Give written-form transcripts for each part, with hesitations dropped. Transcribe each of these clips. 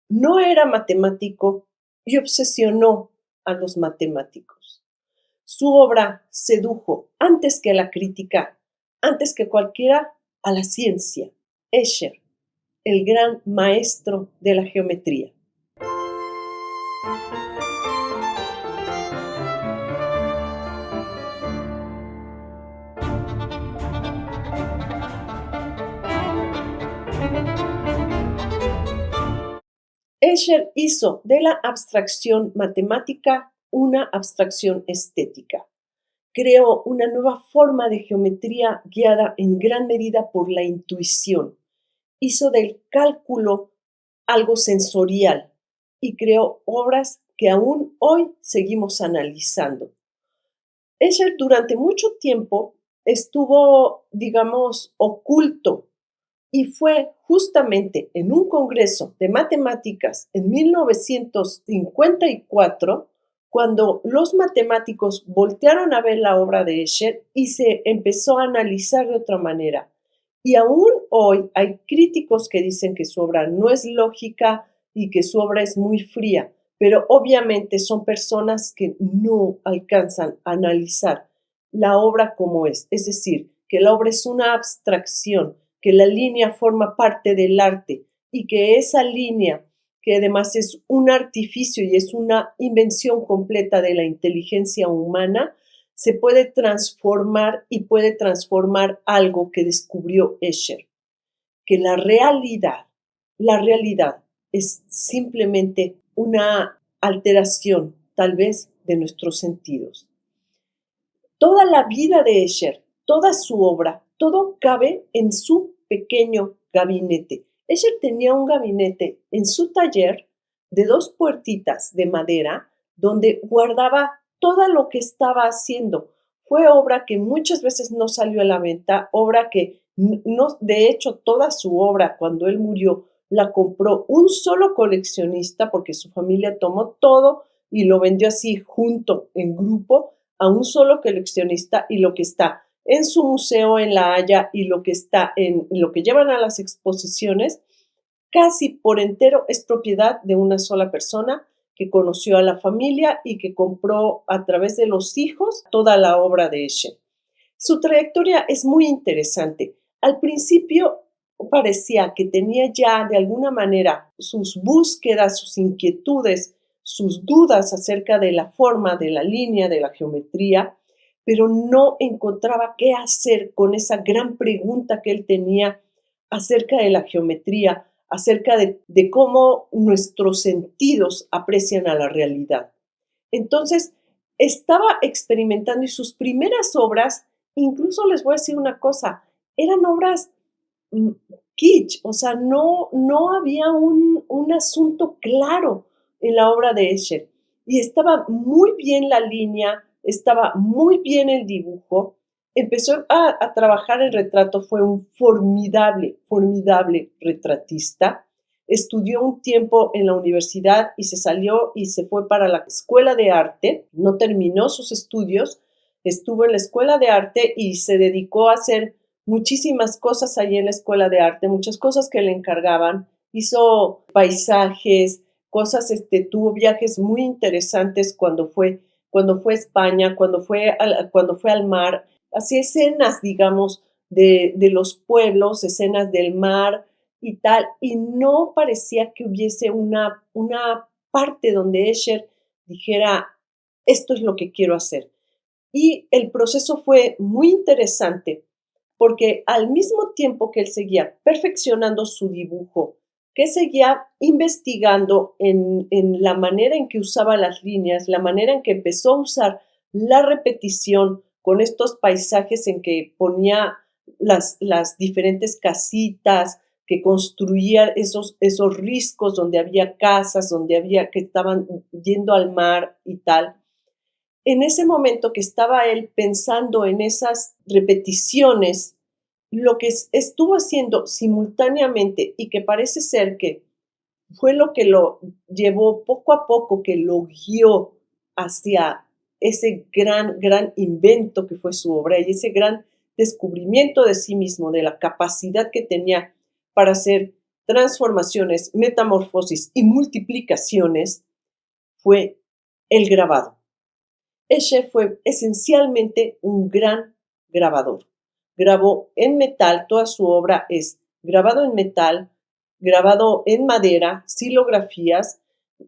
no era matemático y obsesionó a los matemáticos. Su obra sedujo antes que la crítica, antes que cualquiera, a la ciencia. Escher, el gran maestro de la geometría. Escher hizo de la abstracción matemática una abstracción estética. Creó una nueva forma de geometría guiada en gran medida por la intuición. Hizo del cálculo algo sensorial y creó obras que aún hoy seguimos analizando. Escher durante mucho tiempo estuvo, digamos, oculto y fue justamente en un congreso de matemáticas en 1954 cuando los matemáticos voltearon a ver la obra de Escher y se empezó a analizar de otra manera. Y aún hoy hay críticos que dicen que su obra no es lógica y que su obra es muy fría, pero obviamente son personas que no alcanzan a analizar la obra como es decir, que la obra es una abstracción, que la línea forma parte del arte y que esa línea, que además es un artificio y es una invención completa de la inteligencia humana, se puede transformar y puede transformar algo que descubrió Escher, que la realidad es simplemente una alteración, tal vez, de nuestros sentidos. Toda la vida de Escher, toda su obra, todo cabe en su pequeño gabinete. Escher tenía un gabinete en su taller de 2 puertitas de madera donde guardaba todo lo que estaba haciendo. Fue obra que muchas veces no salió a la venta, obra que no, de hecho, toda su obra, cuando él murió, la compró un solo coleccionista porque su familia tomó todo y lo vendió así junto, en grupo, a un solo coleccionista, y lo que está en su museo en La Haya y lo que está en lo que llevan a las exposiciones, casi por entero es propiedad de una sola persona que conoció a la familia y que compró a través de los hijos toda la obra de Escher. Su trayectoria es muy interesante. Al principio parecía que tenía ya de alguna manera sus búsquedas, sus inquietudes, sus dudas acerca de la forma, de la línea, de la geometría, pero no encontraba qué hacer con esa gran pregunta que él tenía acerca de la geometría, acerca de cómo nuestros sentidos aprecian a la realidad. Entonces, estaba experimentando y sus primeras obras, incluso les voy a decir una cosa, eran obras mm, kitsch, o sea, no había un asunto claro en la obra de Escher. Y estaba muy bien la línea, estaba muy bien el dibujo. Empezó a trabajar el retrato, fue un formidable, formidable retratista. Estudió un tiempo en la universidad y se salió y se fue para la escuela de arte. No terminó sus estudios, estuvo en la escuela de arte y se dedicó a hacer muchísimas cosas allí en la escuela de arte, muchas cosas que le encargaban. Hizo paisajes, cosas, tuvo viajes muy interesantes cuando fue a España, cuando fue al mar, hacía escenas, digamos, de los pueblos, escenas del mar y tal, y no parecía que hubiese una parte donde Escher dijera, esto es lo que quiero hacer. Y el proceso fue muy interesante porque al mismo tiempo que él seguía perfeccionando su dibujo, que seguía investigando en la manera en que usaba las líneas, la manera en que empezó a usar la repetición con estos paisajes en que ponía las diferentes casitas, que construía esos riscos donde había casas, donde había que estaban yendo al mar y tal. En ese momento que estaba él pensando en esas repeticiones, lo que estuvo haciendo simultáneamente y que parece ser que fue lo que lo llevó poco a poco, que lo guió hacia ese gran, gran invento que fue su obra y ese gran descubrimiento de sí mismo, de la capacidad que tenía para hacer transformaciones, metamorfosis y multiplicaciones fue el grabado. Escher fue esencialmente un gran grabador. Grabó en metal, toda su obra es grabado en metal, grabado en madera, silografías,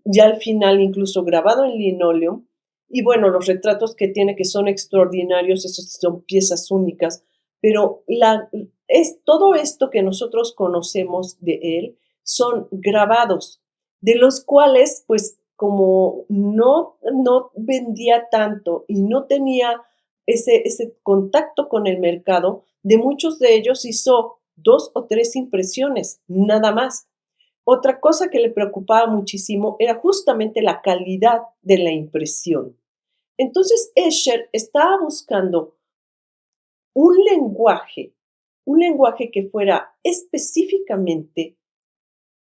ya al final incluso grabado en linóleo. Y bueno, los retratos que tiene que son extraordinarios, esos son piezas únicas, pero es todo esto que nosotros conocemos de él son grabados, de los cuales, pues, como no vendía tanto y no tenía ese contacto con el mercado, de muchos de ellos hizo 2 o 3 impresiones, nada más. Otra cosa que le preocupaba muchísimo era justamente la calidad de la impresión. Entonces Escher estaba buscando un lenguaje, un lenguaje que fuera específicamente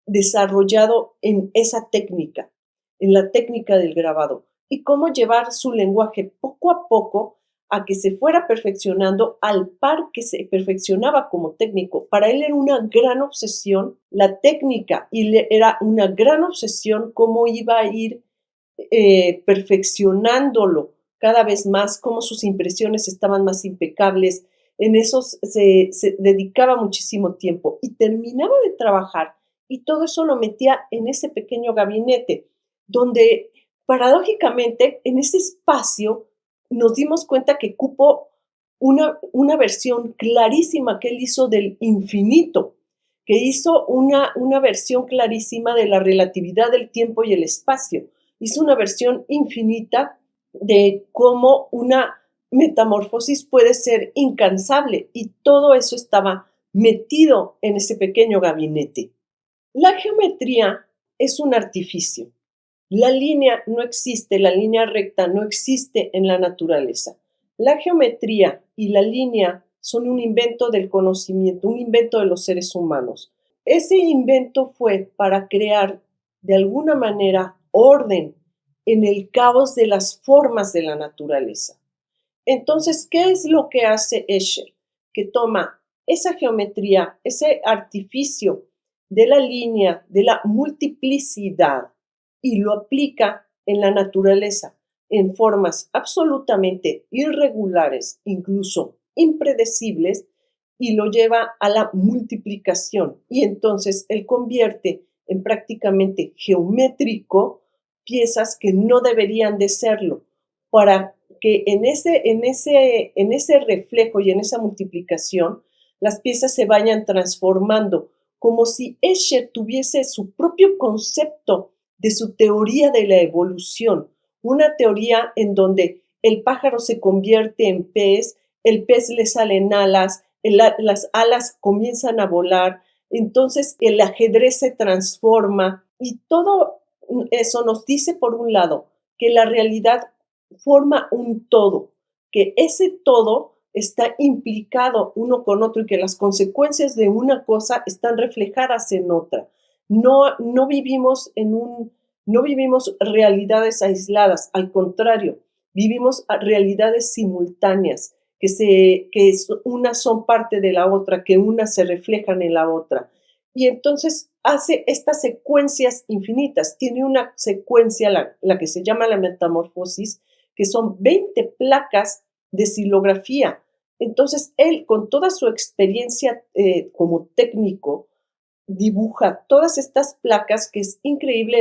desarrollado en esa técnica, en la técnica del grabado, y cómo llevar su lenguaje poco a poco a que se fuera perfeccionando al par que se perfeccionaba como técnico. Para él era una gran obsesión la técnica y era una gran obsesión cómo iba a ir perfeccionándolo cada vez más, cómo sus impresiones estaban más impecables. En eso se dedicaba muchísimo tiempo y terminaba de trabajar y todo eso lo metía en ese pequeño gabinete, donde paradójicamente en ese espacio nos dimos cuenta que cupo una versión clarísima que él hizo del infinito, que hizo una versión clarísima de la relatividad del tiempo y el espacio. Hizo una versión infinita de cómo una metamorfosis puede ser incansable y todo eso estaba metido en ese pequeño gabinete. La geometría es un artificio. La línea no existe, la línea recta no existe en la naturaleza. La geometría y la línea son un invento del conocimiento, un invento de los seres humanos. Ese invento fue para crear de alguna manera orden en el caos de las formas de la naturaleza. Entonces, ¿qué es lo que hace Escher? Que toma esa geometría, ese artificio de la línea, de la multiplicidad, y lo aplica en la naturaleza en formas absolutamente irregulares, incluso impredecibles, y lo lleva a la multiplicación. Y entonces él convierte en prácticamente geométrico piezas que no deberían de serlo, para que en ese reflejo y en esa multiplicación las piezas se vayan transformando, como si Escher tuviese su propio concepto de su teoría de la evolución, una teoría en donde el pájaro se convierte en pez, el pez le salen alas, las alas comienzan a volar, entonces el ajedrez se transforma y todo eso nos dice, por un lado, que la realidad forma un todo, que ese todo está implicado uno con otro y que las consecuencias de una cosa están reflejadas en otra. No vivimos no vivimos realidades aisladas, al contrario, vivimos realidades simultáneas, que unas son parte de la otra, que unas se reflejan en la otra. Y entonces hace estas secuencias infinitas. Tiene una secuencia, la que se llama la metamorfosis, que son 20 placas de silografía. Entonces, él, con toda su experiencia como técnico, dibuja todas estas placas, que es increíble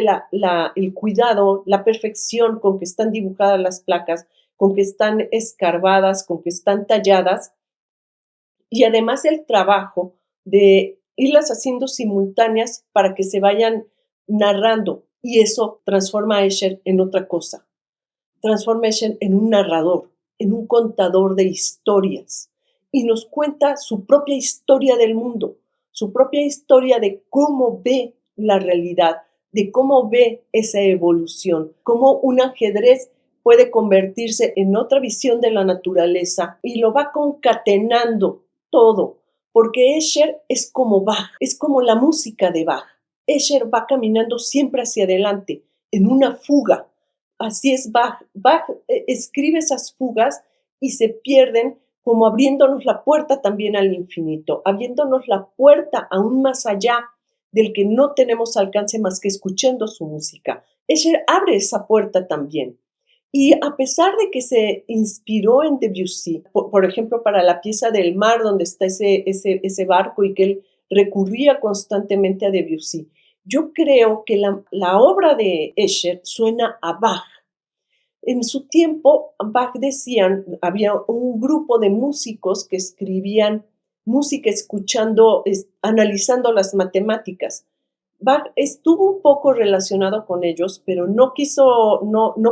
el cuidado, la perfección con que están dibujadas las placas, con que están escarbadas, con que están talladas, y además el trabajo de irlas haciendo simultáneas para que se vayan narrando, y eso transforma a Escher en otra cosa. Transforma a Escher en un narrador, en un contador de historias, y nos cuenta su propia historia del mundo, su propia historia de cómo ve la realidad, de cómo ve esa evolución, cómo un ajedrez puede convertirse en otra visión de la naturaleza, y lo va concatenando todo, porque Escher es como Bach, es como la música de Bach. Escher va caminando siempre hacia adelante, en una fuga. Así es Bach. Bach escribe esas fugas y se pierden, como abriéndonos la puerta también al infinito, abriéndonos la puerta aún más allá del que no tenemos alcance más que escuchando su música. Escher abre esa puerta también. Y a pesar de que se inspiró en Debussy, por ejemplo, para la pieza del mar, donde está ese barco y que él recurría constantemente a Debussy, yo creo que la obra de Escher suena a Bach. En su tiempo, Bach decían, había un grupo de músicos que escribían música escuchando, analizando las matemáticas. Bach estuvo un poco relacionado con ellos, pero no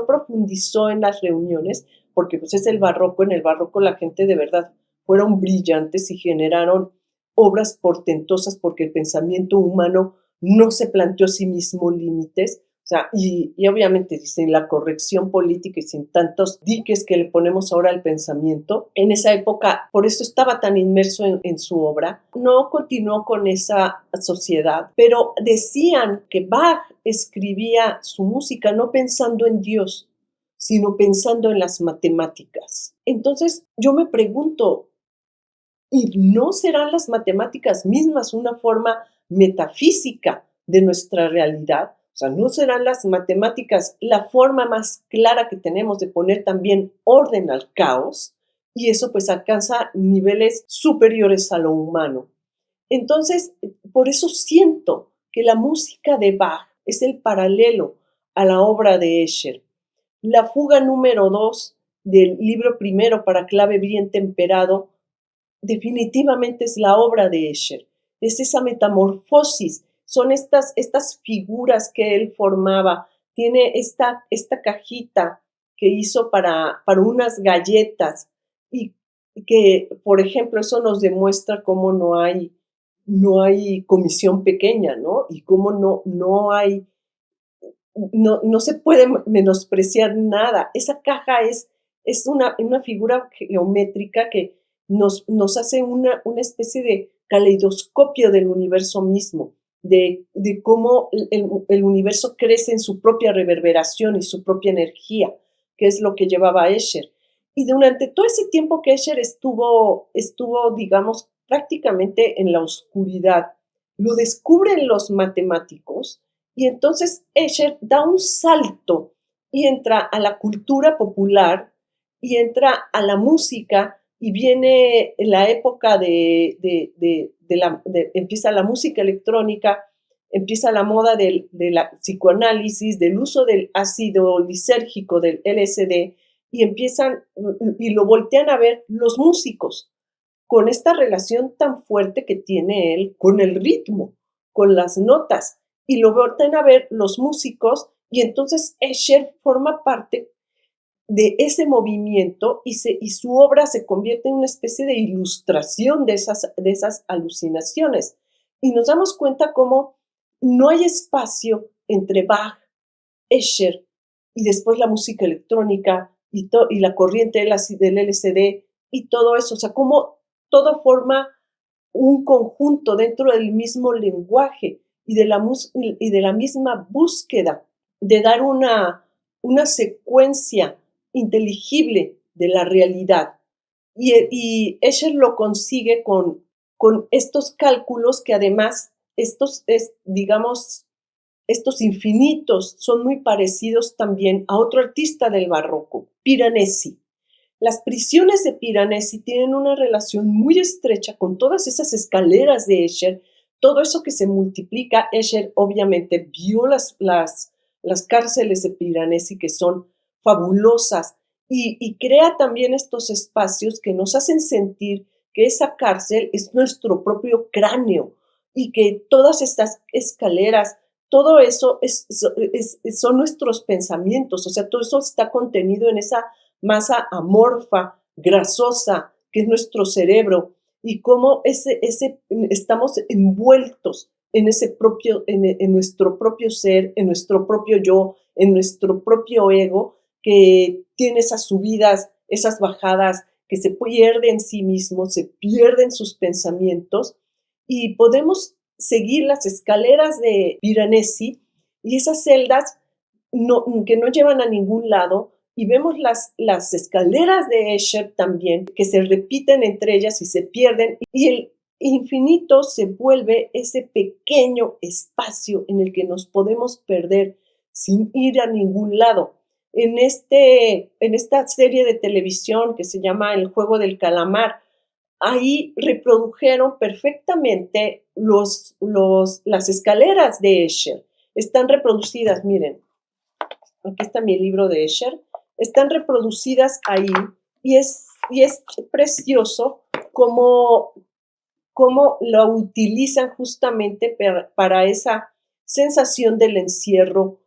profundizó en las reuniones, porque pues es el barroco. En el barroco la gente de verdad fueron brillantes y generaron obras portentosas porque el pensamiento humano no se planteó a sí mismo límites. O sea, y obviamente sin la corrección política y sin tantos diques que le ponemos ahora al pensamiento, en esa época, por eso estaba tan inmerso en su obra, no continuó con esa sociedad, pero decían que Bach escribía su música no pensando en Dios, sino pensando en las matemáticas. Entonces, yo me pregunto, ¿y no serán las matemáticas mismas una forma metafísica de nuestra realidad? O sea, ¿no serán las matemáticas la forma más clara que tenemos de poner también orden al caos? Y eso pues alcanza niveles superiores a lo humano. Entonces, por eso siento que la música de Bach es el paralelo a la obra de Escher. La fuga número 2 del libro primero para clave bien temperado definitivamente es la obra de Escher. Es esa metamorfosis, son estas figuras que él formaba. Tiene esta cajita que hizo para unas galletas y que, por ejemplo, eso nos demuestra cómo no hay comisión pequeña, ¿no? Y cómo no se puede menospreciar nada. Esa caja es una figura geométrica que nos hace una especie de caleidoscopio del universo mismo, de cómo el universo crece en su propia reverberación y su propia energía, que es lo que llevaba a Escher. Y durante todo ese tiempo que Escher estuvo, digamos, prácticamente en la oscuridad, lo descubren los matemáticos y entonces Escher da un salto y entra a la cultura popular y entra a la música y viene la época empieza la música electrónica, empieza la moda de la psicoanálisis, del uso del ácido lisérgico, del LSD, y lo voltean a ver los músicos, con esta relación tan fuerte que tiene él con el ritmo, con las notas, y lo voltean a ver los músicos, y entonces Escher forma parte de ese movimiento y su obra se convierte en una especie de ilustración de esas alucinaciones. Y nos damos cuenta cómo no hay espacio entre Bach, Escher y después la música electrónica y la corriente del LSD y todo eso. O sea, cómo todo forma un conjunto dentro del mismo lenguaje y de la misma búsqueda de dar una secuencia inteligible de la realidad. Y Escher lo consigue con estos cálculos que además, digamos, estos infinitos son muy parecidos también a otro artista del barroco, Piranesi. Las prisiones de Piranesi tienen una relación muy estrecha con todas esas escaleras de Escher, todo eso que se multiplica. Escher obviamente vio las cárceles de Piranesi, que son fabulosas, y crea también estos espacios que nos hacen sentir que esa cárcel es nuestro propio cráneo y que todas estas escaleras, todo eso son nuestros pensamientos. O sea, todo eso está contenido en esa masa amorfa, grasosa, que es nuestro cerebro, y cómo estamos envueltos en nuestro propio ser, en nuestro propio yo, en nuestro propio ego, que tiene esas subidas, esas bajadas, que se pierde en sí mismo, se pierden sus pensamientos, y podemos seguir las escaleras de Piranesi y esas celdas que no llevan a ningún lado, y vemos las escaleras de Escher también, que se repiten entre ellas y se pierden, infinito se vuelve ese pequeño espacio en el que nos podemos perder sin ir a ningún lado. En esta serie de televisión que se llama El juego del calamar, ahí reprodujeron perfectamente las escaleras de Escher. Están reproducidas, miren, aquí está mi libro de Escher, están reproducidas ahí y es precioso cómo lo utilizan justamente para esa sensación del encierro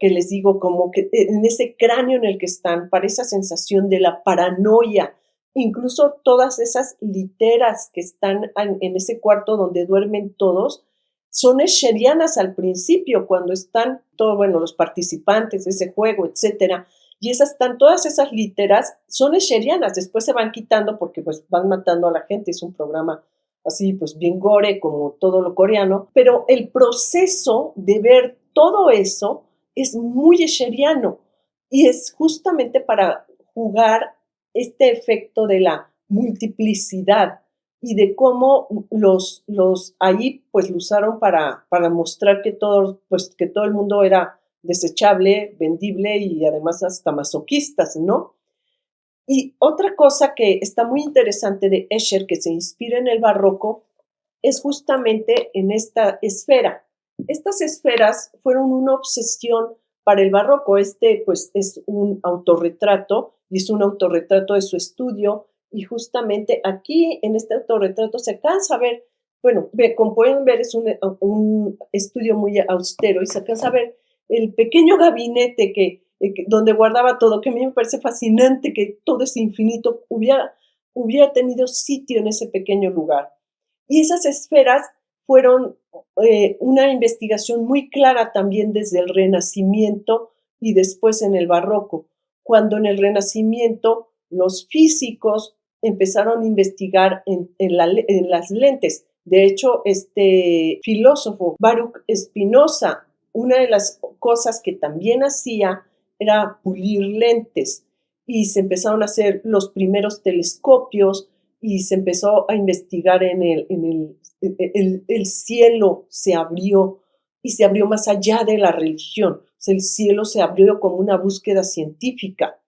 que les digo, como que en ese cráneo en el que están, para esa sensación de la paranoia. Incluso todas esas literas que están en ese cuarto donde duermen todos, son escherianas al principio, cuando están los participantes de ese juego, etcétera, y todas esas literas son escherianas, después se van quitando porque pues van matando a la gente, es un programa así pues bien gore como todo lo coreano, pero el proceso de ver todo eso es muy escheriano y es justamente para jugar este efecto de la multiplicidad y de cómo ahí pues lo usaron para mostrar que que todo el mundo era desechable, vendible y además hasta masoquistas, ¿no? Y otra cosa que está muy interesante de Escher, que se inspira en el barroco, es justamente en esta esfera. Estas esferas fueron una obsesión para el barroco. Pues, es un autorretrato, y es un autorretrato de su estudio, y justamente aquí, en este autorretrato, se alcanza a ver, como pueden ver, es un estudio muy austero, y se alcanza a ver el pequeño gabinete donde guardaba todo, que a mí me parece fascinante que todo ese infinito hubiera tenido sitio en ese pequeño lugar. Y esas esferas fueron una investigación muy clara también desde el Renacimiento y después en el Barroco, cuando en el Renacimiento los físicos empezaron a investigar en las lentes. De hecho, este filósofo Baruch Spinoza, una de las cosas que también hacía era pulir lentes, y se empezaron a hacer los primeros telescopios y se empezó a investigar el cielo se abrió, y se abrió más allá de la religión. O sea, el cielo se abrió como una búsqueda científica.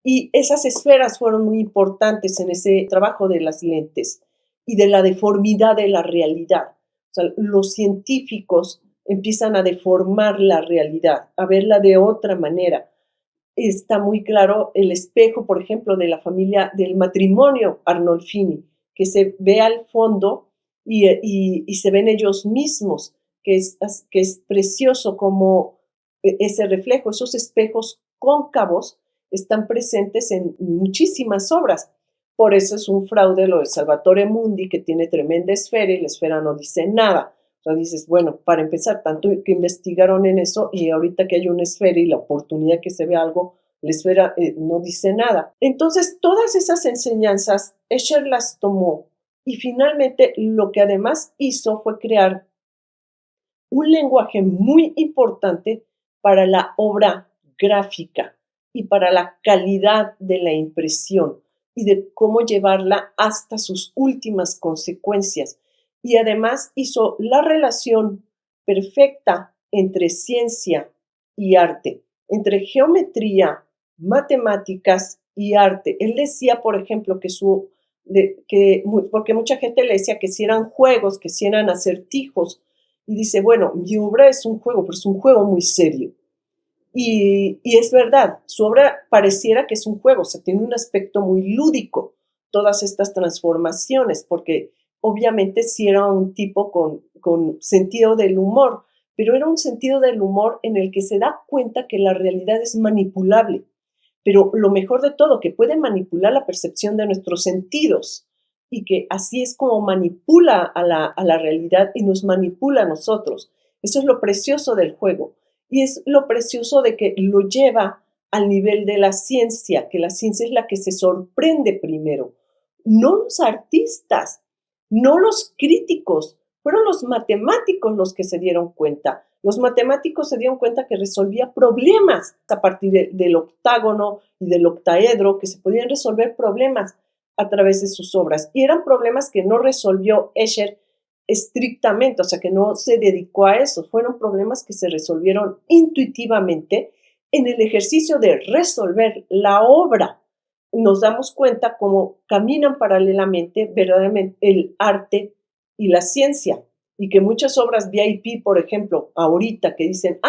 Y esas esferas fueron muy importantes en ese trabajo de las lentes y de la deformidad de la realidad. O sea, los científicos empiezan a deformar la realidad, a verla de otra manera. Está muy claro el espejo, por ejemplo, de la familia, del matrimonio Arnolfini, que se ve al fondo y se ven ellos mismos, que es precioso como ese reflejo, esos espejos cóncavos están presentes en muchísimas obras. Por eso es un fraude lo de Salvatore Mundi, que tiene tremenda esfera y la esfera no dice nada. O sea, dices, bueno, para empezar, tanto que investigaron en eso, y ahorita que hay una esfera y la oportunidad que se ve algo, la esfera no dice nada. Entonces, todas esas enseñanzas, Escher las tomó, y finalmente lo que además hizo fue crear un lenguaje muy importante para la obra gráfica y para la calidad de la impresión y de cómo llevarla hasta sus últimas consecuencias. Y además hizo la relación perfecta entre ciencia y arte, entre geometría, matemáticas y arte. Él decía, por ejemplo, porque mucha gente le decía que si eran juegos, que si eran acertijos, y dice, bueno, mi obra es un juego, pero es un juego muy serio. Y es verdad, su obra pareciera que es un juego, o sea, tiene un aspecto muy lúdico, todas estas transformaciones, porque obviamente sí era un tipo con sentido del humor, pero era un sentido del humor en el que se da cuenta que la realidad es manipulable, pero lo mejor de todo, que puede manipular la percepción de nuestros sentidos, y que así es como manipula a la realidad y nos manipula a nosotros. Eso es lo precioso del juego. Y es lo precioso de que lo lleva al nivel de la ciencia, que la ciencia es la que se sorprende primero. No los artistas, no los críticos, fueron los matemáticos los que se dieron cuenta. Los matemáticos se dieron cuenta que resolvía problemas a partir del octágono y del octaedro, que se podían resolver problemas. a través de sus obras. Y eran problemas que no resolvió Escher estrictamente, o sea, que no se dedicó a eso. Fueron problemas que se resolvieron intuitivamente en el ejercicio de resolver la obra. Nos damos cuenta cómo caminan paralelamente verdaderamente el arte y la ciencia. Y que muchas obras VIP, por ejemplo, ahorita que dicen,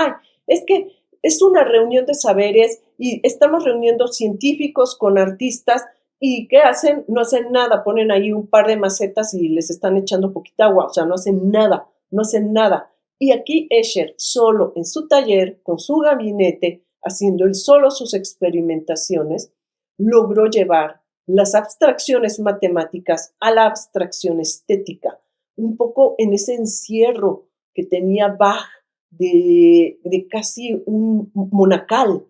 es que es una reunión de saberes y estamos reuniendo científicos con artistas y ¿qué hacen? No hacen nada, ponen ahí un par de macetas y les están echando poquita agua, o sea, no hacen nada, no hacen nada. Y aquí Escher, solo en su taller, con su gabinete, haciendo él solo sus experimentaciones, logró llevar las abstracciones matemáticas a la abstracción estética, un poco en ese encierro que tenía Bach de casi un monacal.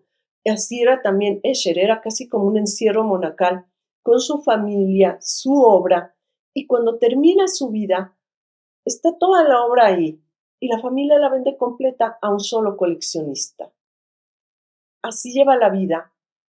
Así era también Escher, era casi como un encierro monacal con su familia, su obra, y cuando termina su vida, está toda la obra ahí, y la familia la vende completa a un solo coleccionista. Así lleva la vida,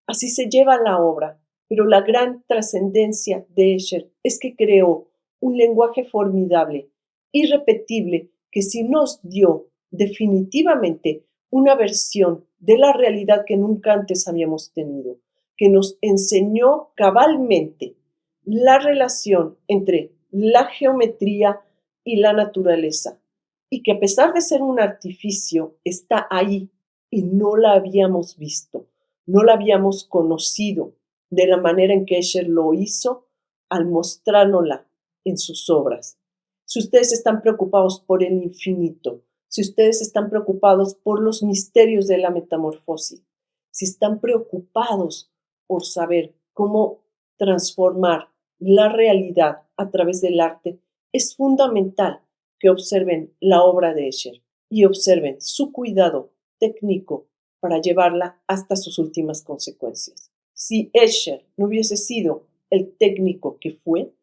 así se lleva la obra, pero la gran trascendencia de Escher es que creó un lenguaje formidable, irrepetible, que sí nos dio definitivamente una versión de la realidad que nunca antes habíamos tenido, que nos enseñó cabalmente la relación entre la geometría y la naturaleza, y que a pesar de ser un artificio, está ahí y no la habíamos visto, no la habíamos conocido de la manera en que Escher lo hizo al mostrárnosla en sus obras. Si ustedes están preocupados por el infinito, si ustedes están preocupados por los misterios de la metamorfosis, si están preocupados por saber cómo transformar la realidad a través del arte, es fundamental que observen la obra de Escher y observen su cuidado técnico para llevarla hasta sus últimas consecuencias. Si Escher no hubiese sido el técnico que fue,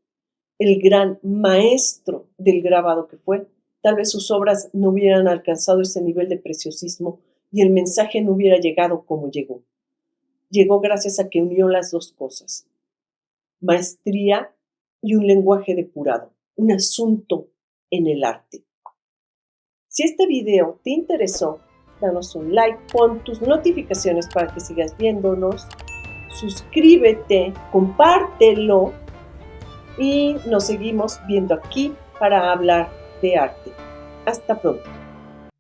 el gran maestro del grabado que fue, tal vez sus obras no hubieran alcanzado ese nivel de preciosismo y el mensaje no hubiera llegado como llegó. Llegó gracias a que unió las dos cosas, maestría y un lenguaje depurado, un asunto en el arte. Si este video te interesó, danos un like, pon tus notificaciones para que sigas viéndonos, suscríbete, compártelo y nos seguimos viendo aquí para hablar de arte. Hasta pronto.